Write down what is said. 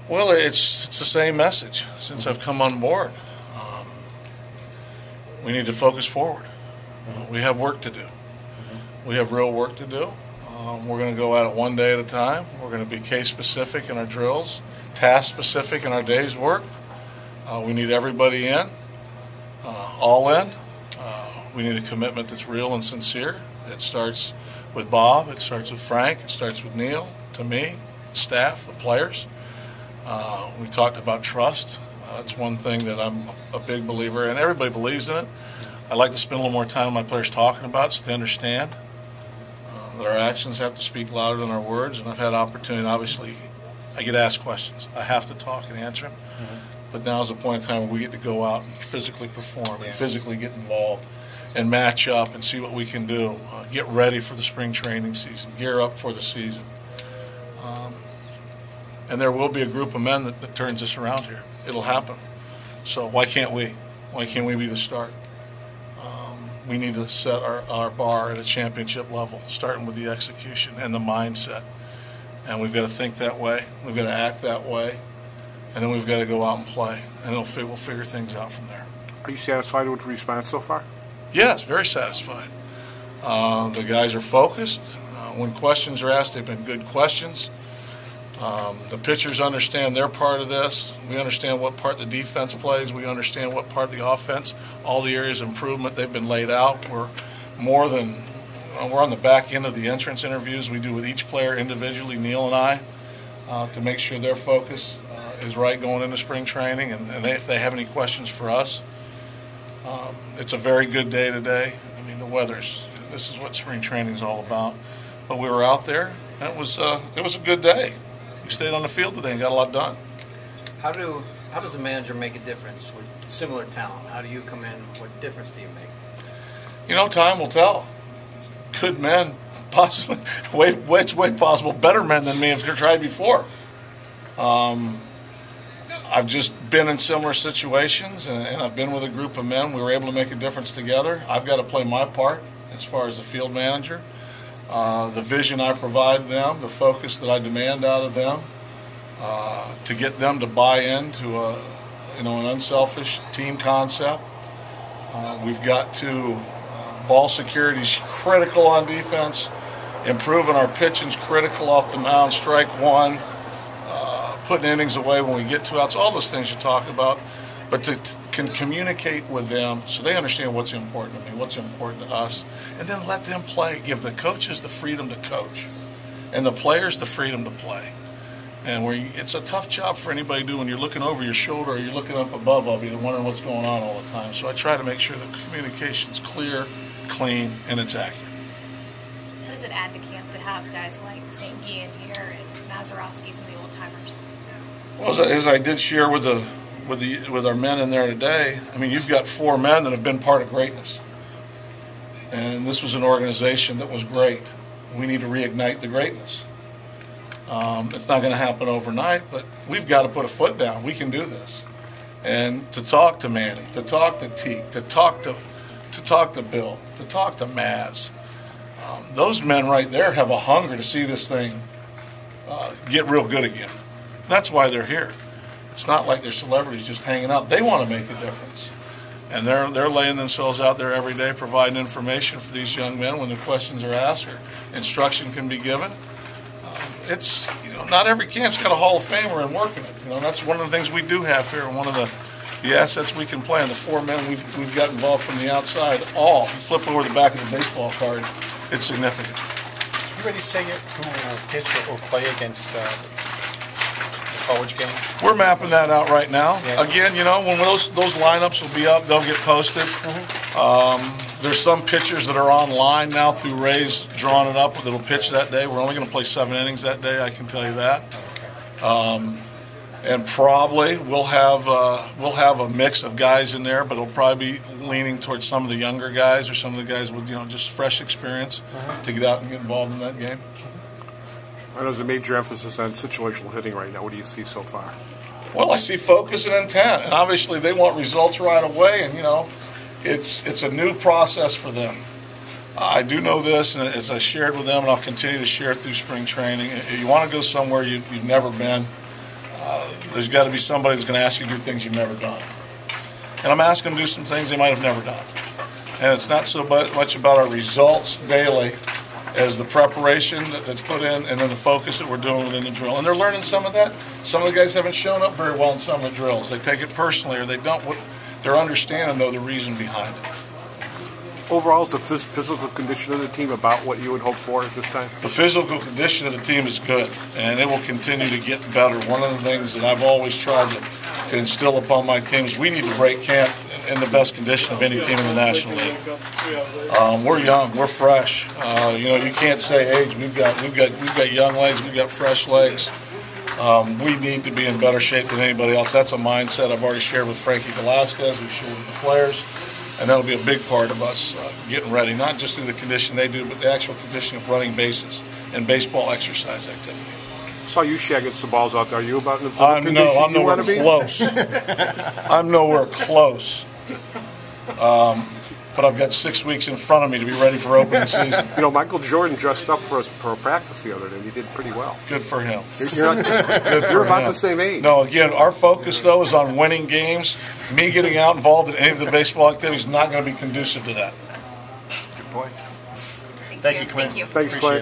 Well, it's the same message since I've come on board. We need to focus forward. We have work to do. We have real work to do. We're going to go at it one day at a time. We're going to be case-specific in our drills, task-specific in our day's work. We need everybody in, all in. We need a commitment that's real and sincere. It starts with Bob. It starts with Frank. It starts with Neil, to me, the staff, the players. We talked about trust. That's one thing that I'm a big believer in. Everybody believes in it. I like to spend a little more time with my players talking about it so they understand that our actions have to speak louder than our words. And I've had opportunity, obviously, I get asked questions. I have to talk and answer them. But now is the point in time where we get to go out and physically perform and physically get involved and match up and see what we can do. Get ready for the spring training season. Gear up for the season. And there will be a group of men that turns this around here. It'll happen. So why can't we? Why can't we be the start? We need to set our bar at a championship level, starting with the execution and the mindset. And we've got to think that way. We've got to act that way. And then we've got to go out and play. And we'll figure things out from there. Are you satisfied with the response so far? Yes, very satisfied. The guys are focused. When questions are asked, they've been good questions. The pitchers understand their part of this. We understand what part the defense plays. We understand what part of the offense. All the areas of improvement, they've been laid out. We're on the back end of the entrance interviews we do with each player individually, Neil and I, to make sure their focus is right going into spring training. And if they have any questions for us, it's a very good day today. I mean, this is what spring training is all about. But we were out there, and it was a good day. We stayed on the field today and got a lot done. How does a manager make a difference with similar talent? How do you come in? What difference do you make? You know, time will tell. Good men, possibly, it's way possible, better men than me have tried before. I've just been in similar situations, and I've been with a group of men. We were able to make a difference together. I've got to play my part as far as the field manager. The vision I provide them, the focus that I demand out of them, to get them to buy into an unselfish team concept. We've got to ball security is critical on defense. Improving our pitching's critical off the mound. Strike one, putting innings away when we get 2 outs. All those things you talk about, but can communicate with them so they understand what's important to me, what's important to us, and then let them play. Give the coaches the freedom to coach and the players the freedom to play. And it's a tough job for anybody to do when you're looking over your shoulder or you're looking up above of you and wondering what's going on all the time. So I try to make sure the communication's clear, clean, and it's accurate. What does it add to camp to have guys like St. Guy in here and Mazeroski, some of the old timers? Well, as I did share with our men in there today, I mean, you've got 4 men that have been part of greatness. And this was an organization that was great. We need to reignite the greatness. It's not going to happen overnight, but we've got to put a foot down. We can do this. And to talk to Manny, to talk to Teague, to talk to Bill, to talk to Maz, those men right there have a hunger to see this thing get real good again. That's why they're here. It's not like they're celebrities just hanging out. They want to make a difference. And they're laying themselves out there every day providing information for these young men when the questions are asked or instruction can be given. It's, not every camp's got a Hall of Famer and working it. That's one of the things we do have here, and one of the assets we can play. And the 4 men we've got involved from the outside, you flip over the back of the baseball card, it's significant. You ready to say it who pitch or play against the college game? We're mapping that out right now. Yeah. Again, when those lineups will be up, they'll get posted. There's some pitchers that are online now through Ray's drawing it up that'll pitch that day. We're only going to play 7 innings that day, I can tell you that. And probably we'll have a mix of guys in there, but it'll probably be leaning towards some of the younger guys or some of the guys with just fresh experience to get out and get involved in that game. I know there's a major emphasis on situational hitting right now. What do you see so far? Well, I see focus and intent, and obviously they want results right away, and it's a new process for them. I do know this, and as I shared with them, and I'll continue to share through spring training, you want to go somewhere you've never been. there's got to be somebody that's going to ask you to do things you've never done. And I'm asking them to do some things they might have never done. And it's not so much about our results daily as the preparation that's put in and then the focus that we're doing within the drill. And they're learning some of that. Some of the guys haven't shown up very well in some of the drills. They take it personally or they don't. They're understanding, though, the reason behind it. Overall, is the physical condition of the team about what you would hope for at this time? The physical condition of the team is good, and it will continue to get better. One of the things that I've always tried to instill upon my team is we need to break camp in the best condition of any team in the National League. We're young, we're fresh. You can't say age. We've got young legs, we've got fresh legs. We need to be in better shape than anybody else. That's a mindset I've already shared with Frankie Velasquez. We've shared with the players. And that'll be a big part of us getting ready, not just through the condition they do, but the actual condition of running bases and baseball exercise activity. Saw you shagging some balls out there. Are you about in the condition No, I'm you nowhere want to be? close. I'm nowhere close. But I've got 6 weeks in front of me to be ready for opening season. You know, Michael Jordan dressed up for a practice the other day, and he did pretty well. Good for him. You're about the same age. No, again, our focus, though, is on winning games. Me getting out involved in any of the baseball activities is not going to be conducive to that. Good point. Thank you, Clint. Thank you. Thanks, Clay.